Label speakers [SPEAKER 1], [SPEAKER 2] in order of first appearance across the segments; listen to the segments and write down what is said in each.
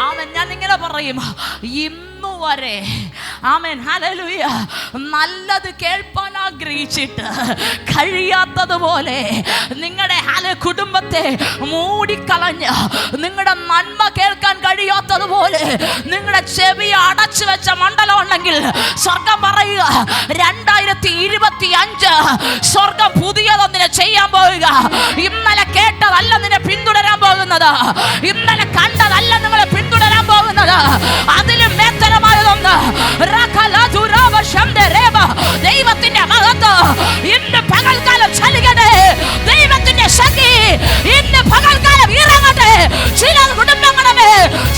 [SPEAKER 1] ആമേൻ. ഞാൻ ഇങ്ങനെ പറയും, ഇന്നു വരെ ആമേൻ ഹല്ലേലൂയ നല്ലത് കേൾപ്പാൻ ആഗ്രഹിച്ചിട്ട് കഴിയാത്തതുപോലെ നിങ്ങളുടെ കുടുംബത്തെ മൂടിക്കളഞ്ഞ് നിങ്ങളുടെ നന്മ കേൾക്കാൻ കഴിയാത്തതുപോലെ നിങ്ങളുടെ ചെവി അടച്ചു വെച്ച മണ്ഡലം ഉണ്ടെങ്കിൽ സ്വർഗം പറയുക, 2025 സ്വർഗം പുതിയതൊന്നിനെ ചെയ്യാൻ പോവുക. ഇന്നലെ കേട്ടതല്ല നിന്നെ പിന്തുടരാൻ പോകുന്നത്, ഇന്നലെ കണ്ടതല്ല നിങ്ങളെ പിന്തുടരാൻ പോകുന്നത്, അതിലും മേത്തരമായതൊന്ന്. ദൈവത്തിന്റെ മഹത്വം ഇന്ന് പകൽക്കാലം ചലിക്കട്ടെ. ദൈവത്തിന്റെ ശക്തി ഇന്ന് പകൽക്കാലം ഇറങ്ങട്ടെ. ചില കുടുംബങ്ങളെ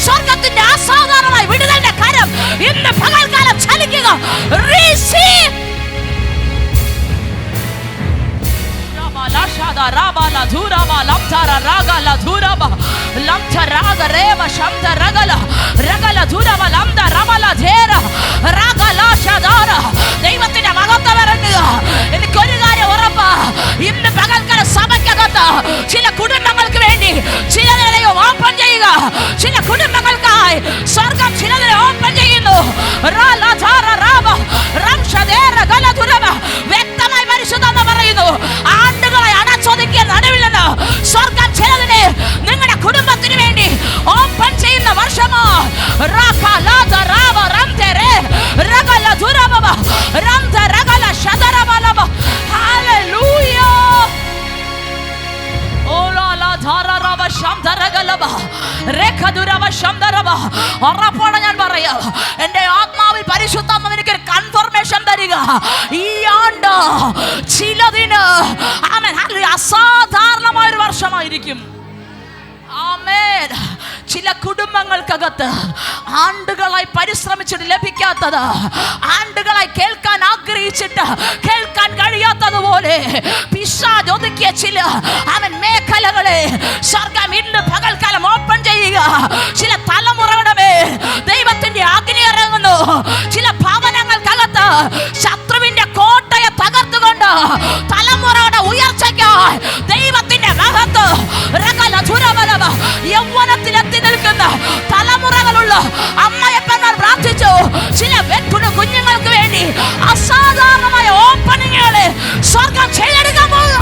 [SPEAKER 1] സ്വർഗത്തിന്റെ അസാധാരണമായ വിടുതലിന്റെ കരം ഇന്ന് പകൽക്കാലം ചലിക്കുക. Receive. Rabala dhuraba lamtara ragala dhuraba lamtara reva shamta ragala ragala dhuraba lamda rabala dhera ragala shadara. ദൈവത്തിന്റെ മഹത്വം ഇറങ്ങുക. എനിക്കൊരു കാര്യം ഉറപ്പാ, ഇന്ന് പകൽക്കാല സഭയ്ക്കകത്ത് ചില കുടുംബങ്ങൾക്ക് വേണ്ടി ചിലതിനെ ഓപ്പൺ ചെയ്യുക. ചില കുടുംബങ്ങൾക്കായി സ്വർഗം ചിലതിനെ ഓപ്പൺ ചെയ്യുന്നു. വ്യക്തമായി പരിശുദ്ധം പറയുന്നു, ആണ്ടുകളെ അടച്ചൊതുക്കിയ നടുവിലെന്ന് സ്വർഗം ചിലതിനെ നിങ്ങളുടെ കുടുംബത്തിന് വേണ്ടി ഓപ്പൺ ചെയ്യുന്ന വർഷമോ. ഉറപ്പോടെ ഞാൻ പറയാം, എന്റെ ആത്മാവിൽ പരിശുദ്ധാത്മാവ് എനിക്കൊരു കൺഫർമേഷൻ തരിക. ഈ ആണ്ട് ചിലതിന് അസാധാരണമായൊരു വർഷമായിരിക്കും. ആമേൻ. ചില കുടുംബങ്ങൾക്കകത്ത് ആണ്ടുകളായി പരിശ്രമിച്ചിട്ട് ലഭിക്കാത്തത്, ആണ്ടുകളായി കേൾക്കാൻ ആഗ്രഹിച്ചിട്ട് കേൾക്കാൻ കഴിയാത്തതുപോലെ പിശാച് ഒതുക്കിയ ചില മേഖലകളെ സ്വർഗം ഇന്ന് പകൽക്കാലം ഓപ്പൺ ചെയ്യുക. ചില തലമുറകളുടെ മേൽ ദൈവത്തിന്റെ അഗ്നി ഇറങ്ങുന്നു. ചില ഭവനങ്ങൾക്കകത്ത് ശത്രുവിന്റെ കോട്ടയെ തകർത്തുകൊണ്ട് തലമുറയുടെ ഉയർച്ചയ്ക്കായി ദൈവത്തിന്റെ മഹത്വം യൗവനത്തിലെത്തി നിൽക്കുന്ന തലമുറകളുള്ള അമ്മയപ്പന്മാർ പ്രാർത്ഥിച്ചു. ചില കുഞ്ഞുങ്ങൾക്ക് വേണ്ടി അസാധാരണമായ ഓപ്പണിങ്ങുകളെ സ്വർഗം ചെയ്തെടുക്കാൻ പോകുക.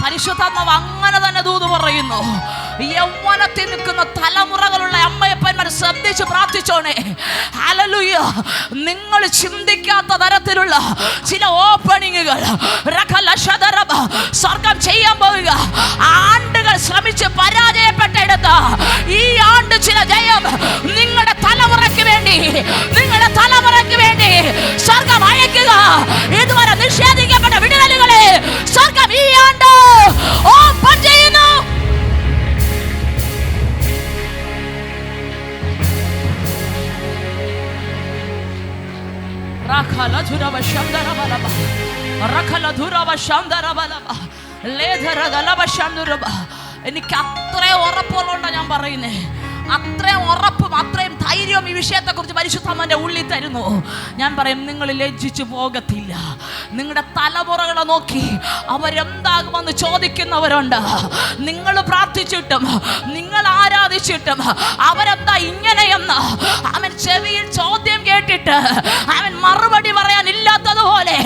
[SPEAKER 1] പരിശുദ്ധാത്മാവ് അങ്ങനെ തന്നെ ദൂത് പറയുന്നു. യൗവനത്തിൽ നിൽക്കുന്ന തലമുറകളുള്ള അമ്മയപ്പന്മാർ ശ്രദ്ധിച്ച് പ്രാർത്ഥിച്ചോണേ. ഹല്ലേലൂയ. നിങ്ങൾ ചിന്തിക്കാത്ത തരത്തിലുള്ള ചില ഓപ്പണിങ്ങുകൾ സ്വർഗം ചെയ്യാൻ പോവുക. ആണ്ടുകൾ ശ്രമിച്ച് പരാജയപ്പെട്ടെടുത്ത് ഈ ആണ്ട് ചില ജയം നിങ്ങളുടെ തലമുറയ്ക്ക് വേണ്ടി, നിങ്ങളുടെ തലമുറയ്ക്ക് വേണ്ടി സ്വർഗം അയക്കുക. ഇതുവരെ നിഷേധിക്കപ്പെട്ട വിടുതലുകളെ സ്വർഗം ഈ ആണ്ട് ഓപ്പൺ ചെയ്യുന്നു. എനിക്ക് അത്രയും ഉറപ്പുള്ളതുകൊണ്ടാണ് ഞാൻ പറയുന്നേ. അത്രയും ഉറപ്പും അത്രയും ധൈര്യവും ഈ വിഷയത്തെക്കുറിച്ച് പരിശുദ്ധാത്മാവിന്റെ ഉള്ളിൽ തരുന്നു. ഞാൻ പറയും, നിങ്ങൾ ലജ്ജിച്ചു പോകത്തില്ല. നിങ്ങളുടെ തലമുറകളെ നോക്കി അവരെന്താകുമെന്ന് ചോദിക്കുന്നവരുണ്ട്. നിങ്ങൾ പ്രാർത്ഥിച്ചിട്ടും നിങ്ങൾ ആരാധിച്ചിട്ടും അവരെന്താ ഇങ്ങനെയെന്ന് അവൻ ചെവിയിൽ ചോദ്യം കേട്ടിട്ട് അവൻ മറുപടി പറയാനില്ലാത്തതുപോലെ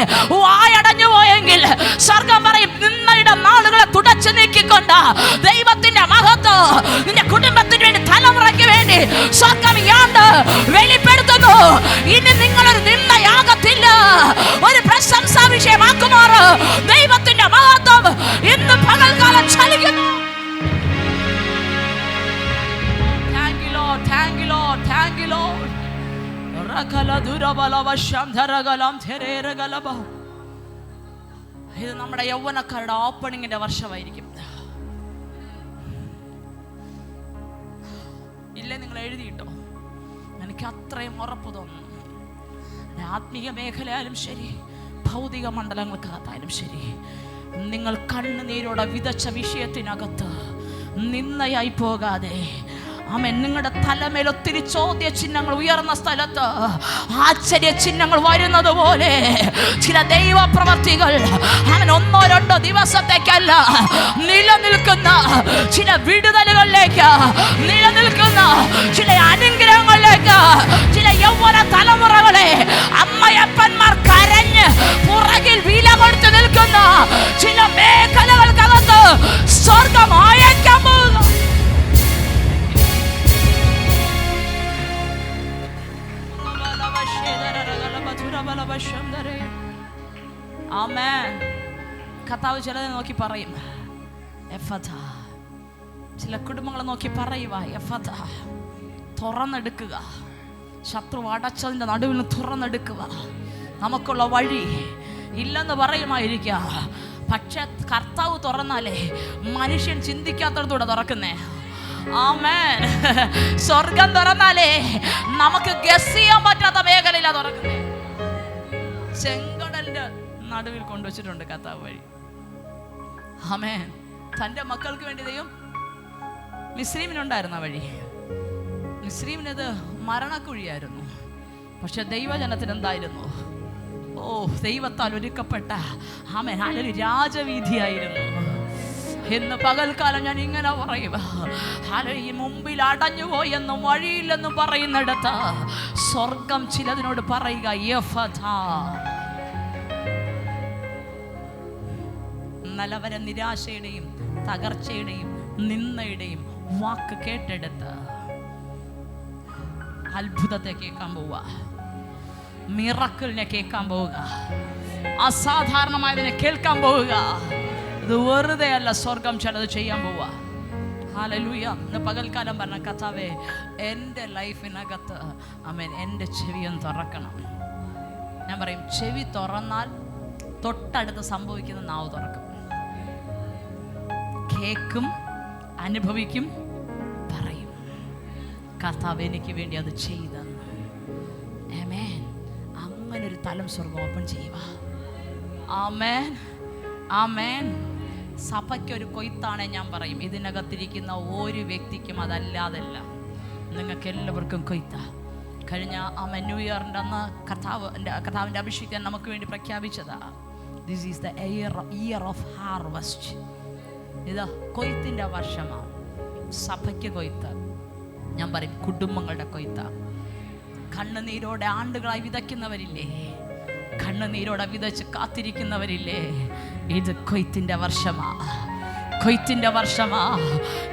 [SPEAKER 1] വായടഞ്ഞു പോയെങ്കിൽ സ്വർഗം പറയും, നിങ്ങളുടെ നാളുകളെ തുടച്ചു നീക്കിക്കൊണ്ട് ദൈവത്തിന്റെ മഹത്വം നിന്റെ കുടുംബത്തിന് വേണ്ടി, തലമുറയ്ക്ക് വേണ്ടി സ്വർഗം യാണ്ട് വെളിപ്പെടുത്തുന്നു. ഇനി നിങ്ങളൊരു നിന്ദയാകത്തില്ല, ഒരു പ്രശംസാ വിഷയമാക്കുമാറ് ദൈവത്തിന്റെ മഹത്വം ഇന്ന് പകൽക്കാലം ചലിക്കുന്നു. Thank you Lord, thank you Lord, thank you Lord. ഇത് നമ്മുടെ യൗവനക്കാരുടെ ഓപ്പണിങ്ങിന്റെ വർഷമായിരിക്കും. ഇല്ലേ, നിങ്ങൾ എഴുതിയിട്ടോ? എനിക്ക് അത്രയും ഉറപ്പ് തോന്നുന്നു. ആത്മീയ മേഖലയായാലും ശരി, ഭൗതിക മണ്ഡലങ്ങൾക്കകത്തായാലും ശരി, നിങ്ങൾ കണ്ണുനീരോടെ വിതച്ച വിഷയത്തിനകത്ത് നിന്നയായി പോകാതെ ആമേൻ. നിങ്ങളുടെ തലമേൽ ഒത്തിരി ചോദ്യ ചിഹ്നങ്ങൾ ഉയർന്ന സ്ഥലത്ത് ആശ്ചര്യ ചിഹ്നങ്ങൾ വരുന്നത് പോലെ ചില ദൈവ പ്രവർത്തികൾ അവൻ 1-2 ദിവസത്തേക്കല്ല, നിലനിൽക്കുന്ന ചില വിടുതലുകളിലേക്ക്, നിലനിൽക്കുന്ന ചില അനുഗ്രഹങ്ങളിലേക്ക്, ചില യൗവന തലമുറകളെ അമ്മയപ്പന്മാർ കരഞ്ഞ് പുറകിൽ വില കൊടുത്ത് നിൽക്കുന്ന ചില മേഖലകൾക്കകത്ത് സ്വർഗം അയക്കാൻ പോകുന്നു. ആമേൻ. കർത്താവ് ചിലരെ നോക്കി പറയും എഫഥാ. ചില കുടുംബങ്ങളെ നോക്കി പറയുക എഫഥാ, തുറന്നെടുക്കുക. ശത്രു അടച്ചതിൻ്റെ നടുവിൽ നിന്ന് തുറന്നെടുക്കുക. നമുക്കുള്ള വഴി ഇല്ലെന്ന് പറയുമായിരിക്കുക, പക്ഷെ കർത്താവ് തുറന്നാലേ മനുഷ്യൻ ചിന്തിക്കാത്തടത്തൂടെ തുറക്കുന്നേ. ആമേൻ. സ്വർഗം തുറന്നാലേ നമുക്ക് ഗസ് ചെയ്യാൻ പറ്റാത്ത മേഖലയിലാണ് തുറക്കുന്നേ. ചെങ്കടലിന്റെ നടുവിൽ കൊണ്ടുവച്ചിട്ടുണ്ട് കർത്താവ് വഴി. ആമേൻ. തൻ്റെ മക്കൾക്ക് വേണ്ടി ദൈവം മിസ്രീമിനുണ്ടായിരുന്ന വഴി. മിസ്രീമിനത് മരണക്കുഴിയായിരുന്നു, പക്ഷെ ദൈവജനത്തിന് എന്തായിരുന്നു? ഓ, ദൈവത്താൽ ഒരുക്കപ്പെട്ട ആമേൻ ഒരു രാജവീതിയായിരുന്നു. ഇന്ന് പകൽക്കാലം ഞാൻ ഇങ്ങനെ പറയുക, ഈ മുമ്പിൽ അടഞ്ഞുപോയെന്നും വഴിയില്ലെന്നും പറയുന്നിടത്ത് സ്വർഗം ചിലതിനോട് പറയുക യഫഥാ. നല്ലവരെ നിരാശയുടെയും തകർച്ചയുടെയും നിന്ദയുടെയും വാക്ക് കേട്ടെടുത്ത് അത്ഭുതത്തെ കേൾക്കാൻ പോവുക, മിറക്കിളിനെ കേൾക്കാൻ പോവുക, അസാധാരണമായതിനെ കേൾക്കാൻ പോവുക. ഇത് വെറുതെ അല്ല, സ്വർഗം ചിലത് ചെയ്യാൻ പോവുക. ഹല്ലേലൂയ. ഇന്ന് പകൽക്കാലം പറഞ്ഞ കർത്താവേ, എൻ്റെ ലൈഫിനകത്ത് ആമേൻ എൻ്റെ ചെവിയൊന്ന് തുറക്കണം. ഞാൻ പറയും, ചെവി തുറന്നാൽ തൊട്ടടുത്ത് സംഭവിക്കുന്ന നാവ് തുറക്കും, കേൾക്കും, അനുഭവിക്കും, പറയും കർത്താവ് എനിക്ക് വേണ്ടി അത് ചെയ്തെന്ന്. ആമേൻ. അങ്ങനൊരു തലം സ്വർഗം ഓപ്പൺ ചെയ്യുക. ആമേൻ, ആമേൻ. സഭയ്ക്കൊരു കൊയ്ത്താണെ ഞാൻ പറയും, ഇതിനകത്തിരിക്കുന്ന ഒരു വ്യക്തിക്കും അതല്ലാതല്ല, നിങ്ങൾക്ക് എല്ലാവർക്കും കൊയ്ത്ത. കഴിഞ്ഞ ന്യൂ ഇയറിൻ്റെ അന്ന് കർത്താവിൻ്റെ അഭിഷേകം നമുക്ക് വേണ്ടി പ്രഖ്യാപിച്ചതാ. This is the year of harvest. ഇത് കൊയ്ത്തിൻ്റെ വർഷമാണ്. സഭയ്ക്ക് കൊയ്ത്ത്, ഞാൻ പറയും കുടുംബങ്ങളുടെ കൊയ്ത്ത. കണ്ണുനീരോടെ ആണ്ടുകളായി വിതയ്ക്കുന്നവരില്ലേ, കണ്ണുനീരോടെ വിതച്ച് കാത്തിരിക്കുന്നവരില്ലേ, ഇത് കൊയ്ത്തിൻ്റെ വർഷമാ, കൊയ്ത്തിൻ്റെ വർഷമാ.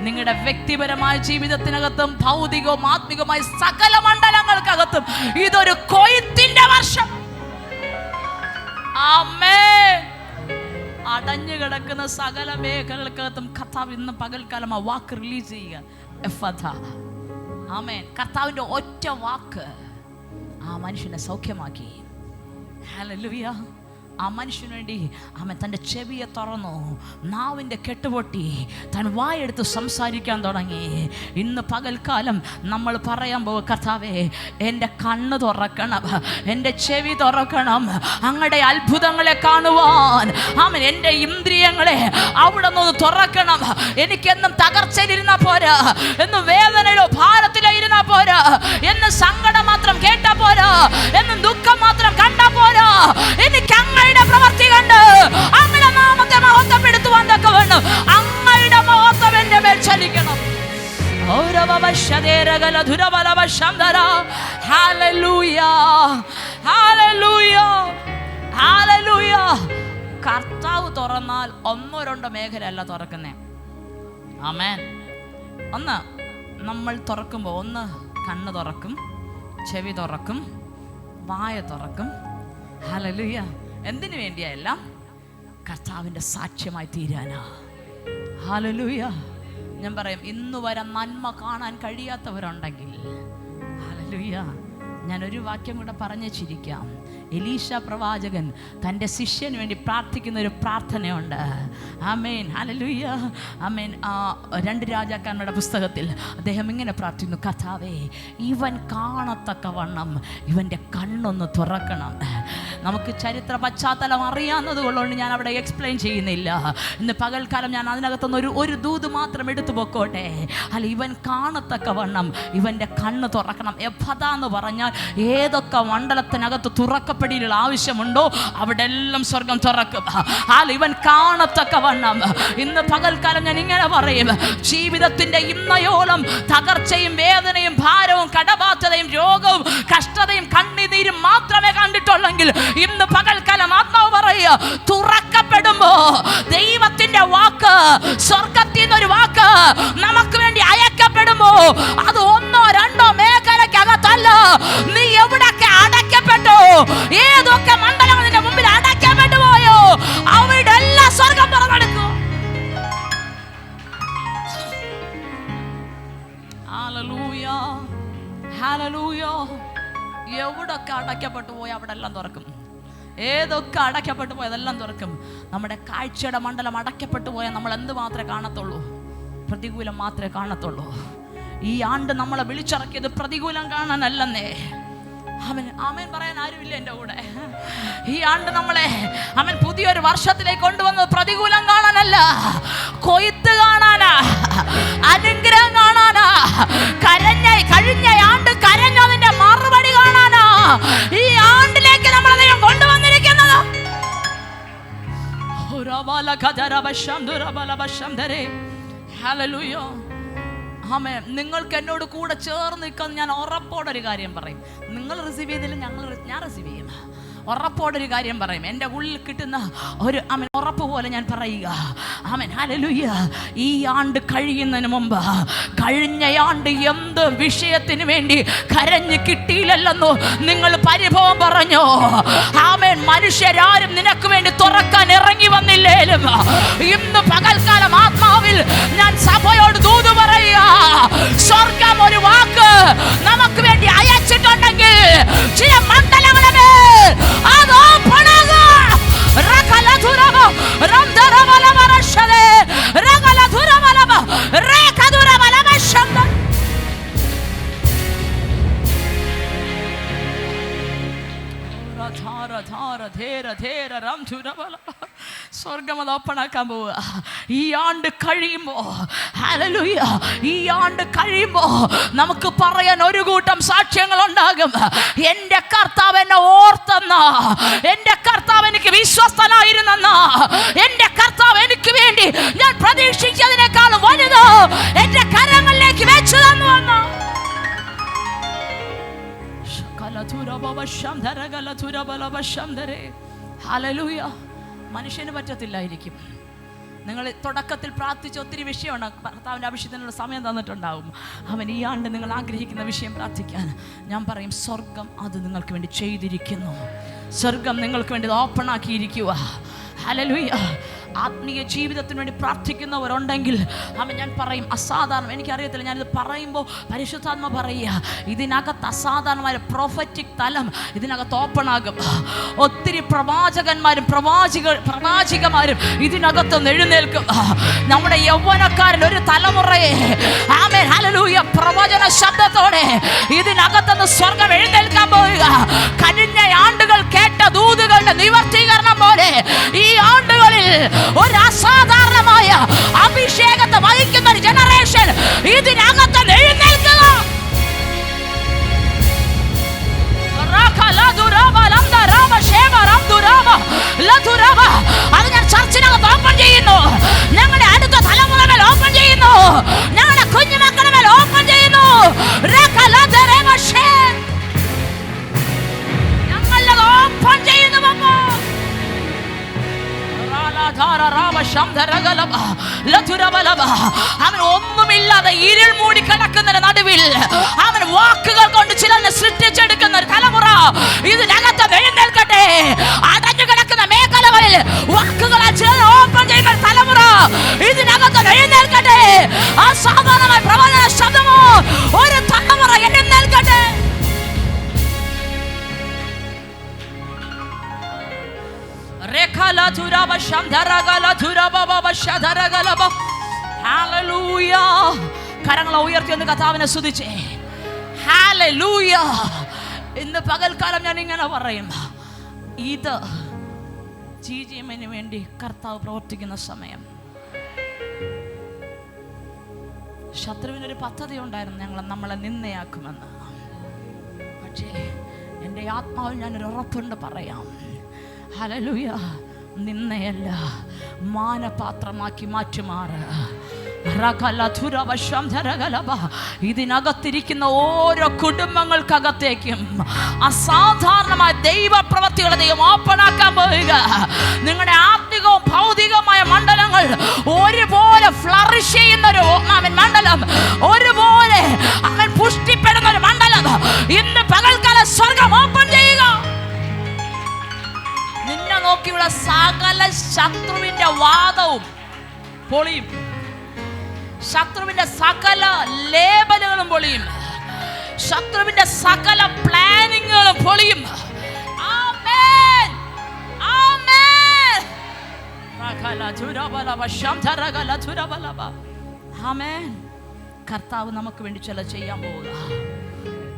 [SPEAKER 1] നിങ്ങളുടെ വ്യക്തിപരമായ ജീവിതത്തിനകത്തും ഭൗതികവും ആത്മികവുമായ സകല മണ്ഡലങ്ങൾക്കകത്തും ഇതൊരു കൊയ്ത്തിൻ്റെ വർഷം. ആമേൻ. അടഞ്ഞു കിടക്കുന്ന സകല മേഖലകൾക്കകത്തും കർത്താവ് ഇന്ന് പകൽക്കാലം ആ വാക്ക് റിലീസ് ചെയ്യുക, എഫഥാ. ആമേൻ. കർത്താവിൻ്റെ ഒറ്റ വാക്ക് ആ മനുഷ്യനെ സൗഖ്യമാക്കി. ഹല്ലേലൂയ. ആ മനുഷ്യന് വേണ്ടി അവൻ തൻ്റെ ചെവിയെ തുറന്നു, നാവിൻ്റെ കെട്ടുപൊട്ടി, താൻ വായെടുത്ത് സംസാരിക്കാൻ തുടങ്ങി. ഇന്ന് പകൽക്കാലം നമ്മൾ പറയാൻ പോകും, കർത്താവേ എൻ്റെ കണ്ണ് തുറക്കണം, എൻ്റെ ചെവി തുറക്കണം, അങ്ങയുടെ അത്ഭുതങ്ങളെ കാണുവാൻ അവൻ എൻ്റെ ഇന്ദ്രിയങ്ങളെ അവിടെ നിന്ന് തുറക്കണം. എനിക്കെന്നും തകർച്ചയിലിരുന്നാൽ പോരാ, എന്നും വേദനയിലോ ഭാരത്തിലോ ഇരുന്നാൽ പോരാ, എന്നും സങ്കടം മാത്രം കേട്ടാൽ പോരാ, എന്നും ദുഃഖം മാത്രം കണ്ടാൽ പോരാ. എനിക്ക് അങ്ങയുടെ പ്രവൃത്തി കണ്ട് അങ്ങയുടെ നാമത്തെ മഹത്വപ്പെടുത്തുവാൻ തക്കവണ്ണം അങ്ങയുടെ മഹത്വം എൻ്റെ മേൽ ചലിക്കണം. കർത്താവ് തുറന്നാൽ 1-2 മേഖലയല്ല തുറക്കുന്നേ. ആമേൻ. ഒന്ന് നമ്മൾ തുറക്കുമ്പോൾ, ഒന്ന് കണ്ണ് തുറക്കും, ചെവി തുറക്കും, വായ തുറക്കും. ഹല്ലേലൂയ. എന്തിനു വേണ്ടിയല്ല? കർത്താവിൻ്റെ സാക്ഷ്യമായി തീരാനാ. ഹല്ലേലൂയ. ഞാൻ പറയും, ഇന്ന് വരെ നന്മ കാണാൻ കഴിയാത്തവരുണ്ടെങ്കിൽ, ഹല്ലേലൂയ, ഞാനൊരു വാക്യം കൂടെ പറഞ്ഞു ചിരിക്കാം. എലീശ പ്രവാചകൻ തൻ്റെ ശിഷ്യന് വേണ്ടി പ്രാർത്ഥിക്കുന്ന ഒരു പ്രാർത്ഥനയുണ്ട്. ആമേൻ, ഹല്ലേലൂയ, ആമേൻ. 2 രാജാക്കന്മാരുടെ പുസ്തകത്തിൽ അദ്ദേഹം ഇങ്ങനെ പ്രാർത്ഥിക്കുന്നു, കർത്താവേ ഇവൻ കാണത്തക്കവണ്ണം ഇവൻ്റെ കണ്ണൊന്ന് തുറക്കണം. നമുക്ക് ചരിത്ര പശ്ചാത്തലം അറിയാവുന്നത് കൊണ്ടുകൊണ്ട് ഞാൻ അവിടെ എക്സ്പ്ലെയിൻ ചെയ്യുന്നില്ല. ഇന്ന് പകൽക്കാലം ഞാൻ അതിനകത്തുനിന്ന് ഒരു ദൂത് മാത്രം എടുത്തു പൊക്കോട്ടെ. അല്ല, ഇവൻ കാണത്തക്കവണ്ണം ഇവൻ്റെ കണ്ണ് തുറക്കണം. എഫത എന്ന് പറഞ്ഞാൽ ഏതൊക്കെ മണ്ഡലത്തിനകത്ത് തുറക്കപ്പെടിയുള്ള ആവശ്യമുണ്ടോ അവിടെ എല്ലാം സ്വർഗം തുറക്കും. അല്ല, ഇവൻ കാണത്തക്കവണ്ണം. ഇന്ന് പകൽക്കാലം ഞാൻ ഇങ്ങനെ പറയും, ജീവിതത്തിൻ്റെ ഇന്നയോളം തകർച്ചയും വേദനയും ഭാരവും കടബാധ്യതയും രോഗവും കഷ്ടതയും കണ്ണുനീരും മാത്രമേ കണ്ടിട്ടുള്ളെങ്കിൽ ഇന്ന് പകൽക്കാലം ആത്മാവ് പറയുക, തുറക്കപ്പെടുമ്പോ ദൈവത്തിന്റെ വാക്ക്, സ്വർഗത്തിൽ നിന്നൊരു വാക്ക് നമുക്ക് വേണ്ടി അയക്കപ്പെടുമ്പോ അത് ഒന്നോ രണ്ടോ മേഖലക്കകത്തല്ല. നീ എവിടൊക്കെ അടയ്ക്കപ്പെട്ടോ, ഏതൊക്കെ മണ്ഡലങ്ങൾ നിന്റെ മുമ്പിൽ അടയ്ക്കപ്പെട്ടു പോയോ അവിടെ എല്ലാം സ്വർഗം തുറന്നെടുക്കും. Hallelujah, hallelujah. എവിടൊക്കെ അടയ്ക്കപ്പെട്ടു പോയി അവിടെ എല്ലാം തുറക്കും. ഏതൊക്കെ അടയ്ക്കപ്പെട്ടു പോയതെല്ലാം തുറക്കും. നമ്മുടെ കാഴ്ചയുടെ മണ്ഡലം അടയ്ക്കപ്പെട്ടു പോയാൽ നമ്മൾ എന്ത് മാത്രമേ കാണത്തുള്ളൂ? പ്രതികൂലം മാത്രമേ കാണത്തുള്ളൂ. ഈ ആണ്ട് നമ്മളെ വിളിച്ചിറക്കിയത് പ്രതികൂലം കാണാനല്ലെന്നേ. ആമേൻ പറയാൻ ആരുമില്ല എൻ്റെ കൂടെ. ഈ ആണ്ട് നമ്മളെ പുതിയൊരു വർഷത്തിലേക്ക് കൊണ്ടുവന്നത് പ്രതികൂലം കാണാനല്ല, കൊയ്ത്ത് കാണാനാ, അനുഗ്രഹം കാണാനാ. കഴിഞ്ഞ ആണ്ട് കരഞ്ഞതിന്റെ മറുപടി കാണാനാ ഈ ആണ്ടിലേക്ക് നമ്മളെ കൊണ്ടുവന്നിരിക്കുന്നത്. ഹല്ലേലൂയ. ആമേൻ. നിങ്ങൾക്ക് എന്നോട് കൂടെ ചേർന്ന് നിൽക്കാൻ ഞാൻ ഉറപ്പോടൊരു കാര്യം പറയും. നിങ്ങൾ റിസീവ് ചെയ്തില്ല, ഞാൻ റിസീവ് ചെയ്യും. ഉറപ്പോടൊരു കാര്യം പറയും. എൻ്റെ ഉള്ളിൽ കിട്ടുന്ന ഒരു ഉറപ്പ് പോലെ ഞാൻ പറയുക. ആമേൻ, ഹല്ലേലൂയ. ഈ ആണ്ട് കഴിയുന്നതിന് മുമ്പ് കഴിഞ്ഞ ആണ്ട് എന്ത് വിഷയത്തിന് വേണ്ടി കരഞ്ഞ് കിട്ടിയില്ലെന്നോ നിങ്ങൾ പരിഭവം പറഞ്ഞോ. ആമേൻ. മനുഷ്യരാരും നിനക്ക് വേണ്ടി തുറക്കാൻ ഇറങ്ങി വന്നില്ലേലും ഇന്ന് പകൽക്കാലം ആത്മാവിൽ ഞാൻ സഭയോട് ദൂത് പറയുക, സ്വർഗം ഒരു വാക്ക് നമുക്ക് വേണ്ടി അയച്ചിട്ടുണ്ടെങ്കിൽ ചില മണ്ഡലങ്ങളെ സ്വർഗം അത് ഓപ്പണാക്കാൻ പോവുക. ഈ ആണ്ട് കഴിയുമ്പോ, ഹല്ലേലൂയ, ഈ ആണ്ട് കഴിയുമ്പോ നമുക്ക് പറയാൻ ഒരു കൂട്ടം സാക്ഷ്യങ്ങൾ ഉണ്ടാകും. എൻ്റെ കർത്താവ് എന്നെ ഓർത്തെന്ന, എൻ്റെ കർത്താവ് എനിക്ക് വിശ്വസ്തനായിരുന്നെന്ന, എൻ്റെ കർത്താവ് എനിക്ക് വേണ്ടി ഞാൻ പ്രതീക്ഷിച്ചതിനേക്കാളും വലുത് എൻ്റെ കരങ്ങളിലേക്ക് വെച്ചു തന്നു വന്ന ഹല്ലേലൂയ. മനുഷ്യന് പറ്റത്തില്ലായിരിക്കും. നിങ്ങൾ തുടക്കത്തിൽ പ്രാർത്ഥിച്ച ഒത്തിരി വിഷയമാണ്. കർത്താവിൻ്റെ അഭിഷേകത്തിനുള്ള സമയം തന്നിട്ടുണ്ടാവും. അവൻ ഈ ആണ്ട് നിങ്ങൾ ആഗ്രഹിക്കുന്ന വിഷയം പ്രാർത്ഥിക്കാൻ ഞാൻ പറയും, സ്വർഗം അത് നിങ്ങൾക്ക് വേണ്ടി ചെയ്തിരിക്കുന്നു. സ്വർഗം നിങ്ങൾക്ക് വേണ്ടി ഓപ്പൺ ആക്കിയിരിക്കുക. ഹല്ലേലൂയ. ആത്മീയ ജീവിതത്തിന് വേണ്ടി പ്രാർത്ഥിക്കുന്നവരുണ്ടെങ്കിൽ ഞാൻ പറയും അസാധാരണം. എനിക്കറിയത്തില്ല, ഞാനിത് പറയുമ്പോൾ പരിശുദ്ധാത്മ പറയുക, ഇതിനകത്ത് അസാധാരണമായ പ്രൊഫറ്റിക് തലം ഇതിനകത്ത് ഓപ്പൺ ആകും. ഒത്തിരി പ്രവാചകന്മാരും പ്രവാചികമാരും ഇതിനകത്ത് എഴുന്നേൽക്കും. നമ്മുടെ യൗവനക്കാരൻ ഒരു തലമുറയെ ആമേൻ ഹല്ലേലൂയ പ്രവചന ശബ്ദത്തോടെ ഇതിനകത്തുനിന്ന് സ്വർഗം എഴുന്നേൽക്കാൻ പോവുക. കഴിഞ്ഞ ആണ്ടുകൾ കേട്ട ദൂതുകളുടെ നിവർത്തീകരണം പോലെ ഈ ആണ്ടുകളിൽ ഒരു അസാധാരണമായ അഭിഷേകത്തെ വഹിക്കുന്ന ഒരു ജനറേഷൻ ഇതിനകത്ത് എഴുന്നേൽക്കുക. അത് ഞാൻ ചർച്ചിനകത്ത് ഓപ്പൺ ചെയ്യുന്നു. ഞങ്ങളുടെ അടുത്ത തലമുറകൾ ഓപ്പൺ ചെയ്യുന്നു. ഞങ്ങളുടെ കുഞ്ഞുമക്കളുടെ ഓപ്പൺ ചെയ്യുന്നു. ഞങ്ങളുടെ ഓപ്പൺ ചെയ്യുന്നു. അവൻ ഒന്നുമില്ലാതെ ഇരുൾ മൂടി കിടക്കുന്നതിന് നടുവിൽ അവൻ വാക്കുകൾ കൊണ്ട് ചിലനെ സൃഷ്ടിച്ചെടുക്കുന്ന ഒരു തലമുറ ഇതിനകത്ത് എഴുന്നേൽക്കട്ടെ. അടഞ്ഞു കിടക്കുന്ന മേഖലകളിൽ വാക്കുകളാൽ ചിലർ ഓപ്പൺ ചെയ്യുന്ന തലമുറ ഇതിനകത്ത് എഴുന്നേൽക്കട്ടെ. അസാധാരണമായ പ്രവചന ശബ്ദമോ ഒരു തലമുറ എഴുന്നേൽക്കട്ടെ. കരങ്ങളെ ഉയർത്തി ഒന്ന് കർത്താവിനെ സ്തുതിച്ചേ. ഹല്ലേലൂയ. ഇന്ന് പകൽക്കാലം ഞാൻ ഇങ്ങനെ പറയും, ഇത് GGMന് വേണ്ടി കർത്താവ് പ്രവർത്തിക്കുന്ന സമയം. ശത്രുവിനൊരു പദ്ധതി ഉണ്ടായിരുന്നു, നമ്മളെ നിന്നയാക്കുമെന്ന്. പക്ഷേ എൻ്റെ ആത്മാവിൽ ഞാനൊരു ഉറപ്പുണ്ട് പറയാം, ഹല്ലേലൂയ, നിന്നയല്ല മാനപാത്രമാക്കി മാറ്റുമാറ്. ഇതിനകത്തിരിക്കുന്ന ഓരോ കുടുംബങ്ങൾക്കകത്തേക്കും അസാധാരണമായ ദൈവപ്രവൃത്തികളെ ദൈവം ഓപ്പണാക്കാൻ പോവുക. നിങ്ങളുടെ ആത്മികവും ഭൗതികമായ മണ്ഡലങ്ങൾ ഒരുപോലെ ഫ്ലറിഷ് ചെയ്യുന്ന ഒരു മണ്ഡലം, ഒരുപോലെ അവൻ പുഷ്ടിപ്പെടുന്ന ഒരു മണ്ഡലം ഇന്ന് പകൽക്കാലം സ്വർഗം ഓപ്പൺ ചെയ്യുക. നിന്നെ നോക്കിയുള്ള സകല ശത്രുവിന്റെ വാദവും പൊളിയും, ശത്രുവിന്റെ സകല ലേബലുകളും പൊളിയും, ശത്രുവിന്റെ സകല പ്ലാനിങ്ങുകളും പൊളിയും. ആമേൻ, ആമേൻ. ആമേൻ. കർത്താവ് നമുക്ക് വേണ്ടി ചില ചെയ്യാൻ പോവുക.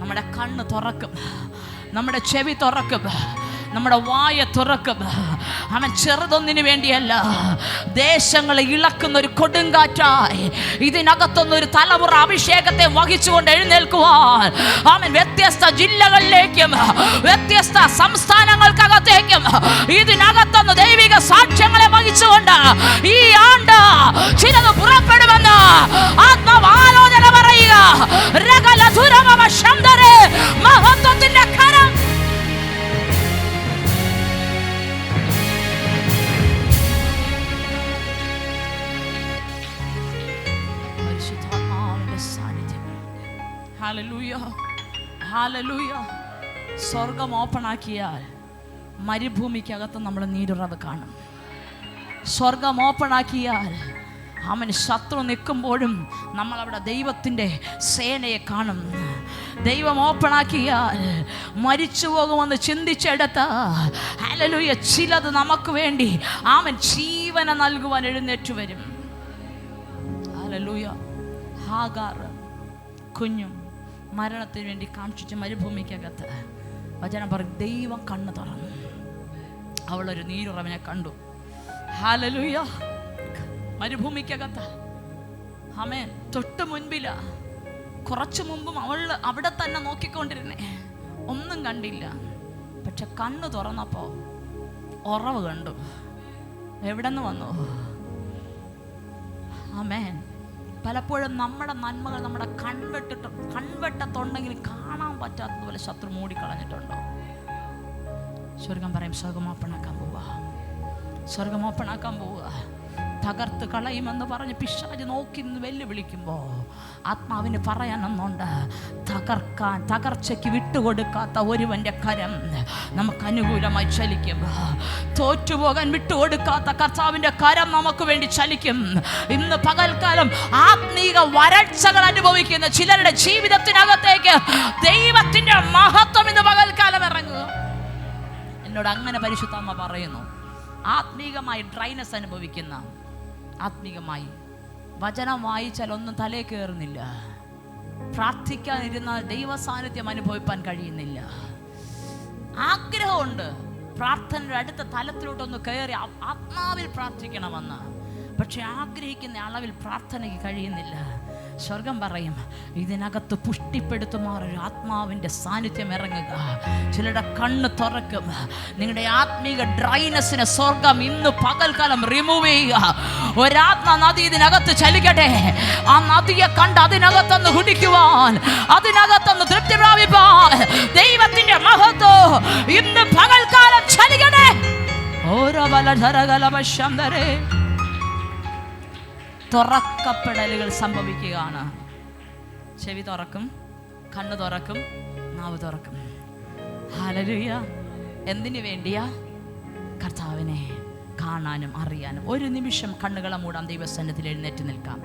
[SPEAKER 1] നമ്മുടെ കണ്ണ് തുറക്കും, നമ്മുടെ ചെവി തുറക്കും, നമ്മുടെ വായ തുറക്കും. അവൻ ചെറുതൊന്നിനു വേണ്ടിയല്ല, ദേശങ്ങളെ ഇളക്കുന്ന ഒരു കൊടുങ്കാറ്റായി ഇതിനകത്തൊന്നൊരു തലമുറ അഭിഷേകത്തെ വഹിച്ചുകൊണ്ട് എഴുന്നേൽക്കുവാൻ അവൻ വ്യത്യസ്ത ജില്ലകളിലേക്കും വ്യത്യസ്ത സംസ്ഥാനങ്ങൾക്കകത്തേക്കും ഇതിനകത്തൊന്ന് ദൈവിക സാക്ഷ്യങ്ങളെ വഹിച്ചുകൊണ്ട് ഈ ആണ്ട് ചിലത് പുറപ്പെടുമെന്ന് ആത്മാവ് ആലോചന പറയുക. മഹത്വത്തിന്റെ കരം ഹല്ലേലൂയ, ഹല്ലേലൂയ. സ്വർഗം ഓപ്പണാക്കിയാൽ മരുഭൂമിക്കകത്ത് നമ്മൾ നീരുറവ് കാണും. സ്വർഗം ഓപ്പണാക്കിയാൽ അവൻ ശത്രു നിൽക്കുമ്പോഴും നമ്മളവിടെ ദൈവത്തിൻ്റെ സേനയെ കാണും. ദൈവം ഓപ്പണാക്കിയാൽ മരിച്ചു പോകുമെന്ന് ചിന്തിച്ചെടുത്ത ഹല്ലേലൂയ ചിലത് നമുക്ക് വേണ്ടി അവൻ ജീവന നൽകുവാൻ എഴുന്നേറ്റ് വരും. ഹല്ലേലൂയ. ഹാഗാർ കുഞ്ഞും മരണത്തിന് വേണ്ടി കാക്ഷിച്ച മരുഭൂമിക്കകത്ത് വചനം പറയും, ദൈവം കണ്ണ് തുറന്നു, അവളൊരു നീരുറവിനെ കണ്ടു. ഹല്ലേലൂയ. മരുഭൂമിക്കകത്ത് ആമേൻ. തൊട്ട് മുൻപില കുറച്ചു മുമ്പും അവൾ അവിടെ തന്നെ നോക്കിക്കൊണ്ടിരുന്നേ, ഒന്നും കണ്ടില്ല. പക്ഷെ കണ്ണ് തുറന്നപ്പോ ഉറവ് കണ്ടു. എവിടെ നിന്ന് വന്നു? ആമേൻ. പലപ്പോഴും നമ്മുടെ നന്മകൾ നമ്മുടെ കൺവെട്ടത്തുണ്ടെങ്കിൽ കാണാൻ പറ്റാത്തതുപോലെ ശത്രു മൂടിക്കളഞ്ഞിട്ടുണ്ടോ? സ്വർഗം പറയും, സ്വർഗം ഓപ്പണാക്കാൻ പോവുക, സ്വർഗം ഓപ്പണാക്കാൻ പോവുക. തകർത്ത് കളയുമെന്ന് പറഞ്ഞ് പിശാച് നോക്കി വെല്ലുവിളിക്കുമ്പോൾ ആത്മാവിന് പറയാനൊന്നുണ്ട്. തകർച്ചയ്ക്ക് വിട്ടുകൊടുക്കാത്ത ഒരുവന്റെ കരം നമുക്ക് അനുകൂലമായി ചലിക്കും. തോറ്റുപോകാൻ വിട്ടുകൊടുക്കാത്ത കർത്താവിന്റെ കരം നമുക്ക് വേണ്ടി ചലിക്കും. ഇന്ന് പകൽക്കാലം ആത്മീക വരൾച്ചകൾ അനുഭവിക്കുന്ന ചിലരുടെ ജീവിതത്തിനകത്തേക്ക് ദൈവത്തിന്റെ മഹത്വം ഇന്ന് പകൽക്കാലം ഇറങ്ങുക. എന്നോട് അങ്ങനെ പരിശുദ്ധാത്മ പറയുന്നു. ആത്മീകമായി ഡ്രൈനസ് അനുഭവിക്കുന്ന, ആത്മീകമായി വചനം വായിച്ചാൽ ഒന്നും തലേ കയറുന്നില്ല, പ്രാർത്ഥിക്കാനിരുന്ന ദൈവ സാന്നിധ്യം അനുഭവിപ്പാൻ കഴിയുന്നില്ല. ആഗ്രഹമുണ്ട് പ്രാർത്ഥനയുടെ അടുത്ത തലത്തിലോട്ടൊന്ന് കയറി ആത്മാവിൽ പ്രാർത്ഥിക്കണമെന്ന്, പക്ഷെ ആഗ്രഹിക്കുന്ന അളവിൽ പ്രാർത്ഥനയ്ക്ക് കഴിയുന്നില്ല. സ്വർഗം പറയും, ഇതിനകത്ത് പുഷ്ടിപ്പെടുത്തുമാറൊരു ആത്മാവിൻ്റെ സാന്നിധ്യം ഇറങ്ങുക. ചിലരുടെ കണ്ണ് തുറക്കും. നിങ്ങളുടെ ആത്മീക ഡ്രൈനസിനെ സ്വർഗം ഇന്ന് പകൽക്കാലം റിമൂവ് ചെയ്യുക. ഒരാത്മ നദി ഇതിനകത്ത് ചലിക്കട്ടെ. ആ നദിയെ കണ്ട് അതിനകത്തൊന്ന് കുടിക്കുവാൻ, അതിനകത്തൊന്ന് തൃപ്തി പ്രാപിപ്പാൻ ദൈവത്തിന്റെ മഹത്വം ഇന്ന് പകൽക്കാലം ചലിക്കട്ടെ. ഓരോ ബലധരകലപശംദരേ തുറക്കപ്പെടലുകൾ സംഭവിക്കുകയാണ്. ചെവി തുറക്കും, കണ്ണ് തുറക്കും, നാവ് തുറക്കും. ഹല്ലേലൂയ. എന്തിനു വേണ്ടിയാ? കർത്താവിനെ കാണാനും അറിയാനും. ഒരു നിമിഷം കണ്ണുകളെ മൂടാം, ദൈവസന്നിധിയിൽ എഴുന്നേറ്റ് നിൽക്കാം.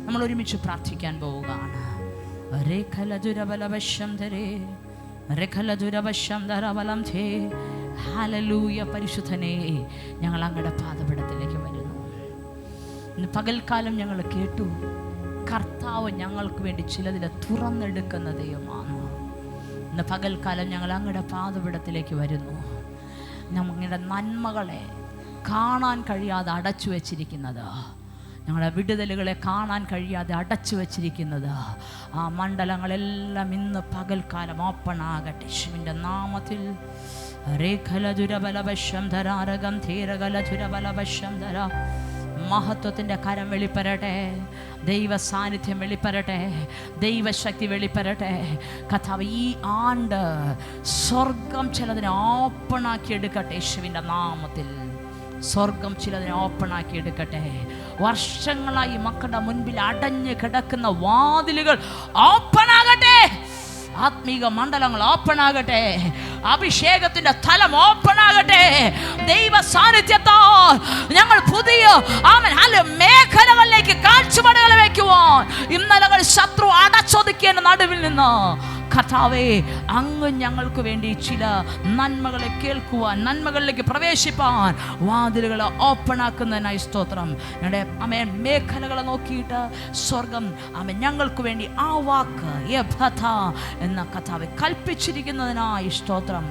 [SPEAKER 1] നമ്മൾ ഒരുമിച്ച് പ്രാർത്ഥിക്കാൻ പോവുകയാണ്. ഹല്ലേലൂയ. പരിശുദ്ധനെ, ഞങ്ങൾ അങ്ങയുടെ പാദപീഠത്തിലേക്ക് വരുന്നു. ഇന്ന് പകൽക്കാലം ഞങ്ങൾ കേട്ടു, കർത്താവ് ഞങ്ങൾക്ക് വേണ്ടി ചിലതിനെ തുറന്നെടുക്കുന്ന ദൈവമാണ്. ഇന്ന് പകൽക്കാലം ഞങ്ങൾ അങ്ങയുടെ പാദപീഠത്തിലേക്ക് വരുന്നു. ഞങ്ങളുടെ നന്മകളെ കാണാൻ കഴിയാതെ അടച്ചു വച്ചിരിക്കുന്നത്, ഞങ്ങളുടെ വിടുതലുകളെ കാണാൻ കഴിയാതെ അടച്ചു വച്ചിരിക്കുന്നത്, ആ മണ്ഡലങ്ങളെല്ലാം ഇന്ന് പകൽക്കാലം ഓപ്പൺ ആകട്ടെ യേശുവിൻ്റെ നാമത്തിൽ. മഹത്വത്തിൻ്റെ കരം വെളിപ്പെടട്ടെ, ദൈവ സാന്നിധ്യം വെളിപ്പെടട്ടെ, ദൈവശക്തി വെളിപ്പെടട്ടെ. കർത്താവ് ഈ ആണ്ട് സ്വർഗം ചിലതിനെ ഓപ്പണാക്കി എടുക്കട്ടെ യേശുവിൻ്റെ നാമത്തിൽ. സ്വർഗം ചിലതിനെ ഓപ്പണാക്കി എടുക്കട്ടെ. വർഷങ്ങളായി മക്കളുടെ മുൻപിൽ അടഞ്ഞു കിടക്കുന്ന വാതിലുകൾ ഓപ്പണാകട്ടെ. ആത്മീക മണ്ഡലങ്ങൾ ഓപ്പണാകട്ടെ. അഭിഷേകത്തിന്റെ തലം ഓപ്പണാകട്ടെ. ദൈവ സാന്നിധ്യത്താൽ ഞങ്ങൾ പുതിയ മേഖലകളിലേക്ക് കാഴ്ചപ്പാടുകൾ വയ്ക്കുവാൻ ഇന്നലകൾ ശത്രു അടച്ചൊതുക്കിയ നടുവിൽ നിന്ന് കർത്താവേ, അങ്ങ് ഞങ്ങൾക്ക് വേണ്ടി ചില നന്മകളെ കേൾക്കുവാൻ, നന്മകളിലേക്ക് പ്രവേശിപ്പാൻ വാതിലുകൾ ഓപ്പണാക്കുന്നതിനായി സ്തോത്രം. ഞങ്ങളുടെ ആമേൻ മേഖലകളെ നോക്കിയിട്ട് സ്വർഗം ആമേൻ ഞങ്ങൾക്ക് വേണ്ടി ആ വാക്ക് യഭഥ എന്ന കർത്താവെ കൽപ്പിച്ചിരിക്കുന്നതിനായി സ്തോത്രം.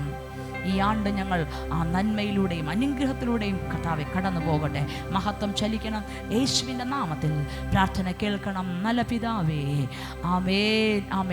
[SPEAKER 1] ഈ ആണ്ട് ഞങ്ങൾ ആ നന്മയിലൂടെയും അനുഗ്രഹത്തിലൂടെയും കർത്താവെ കടന്നു പോകട്ടെ. മഹത്വം ചലിക്കണം യേശുവിൻ്റെ നാമത്തിൽ. പ്രാർത്ഥന കേൾക്കണം നല്ല പിതാവേ. ആമേൻ ആമേൻ.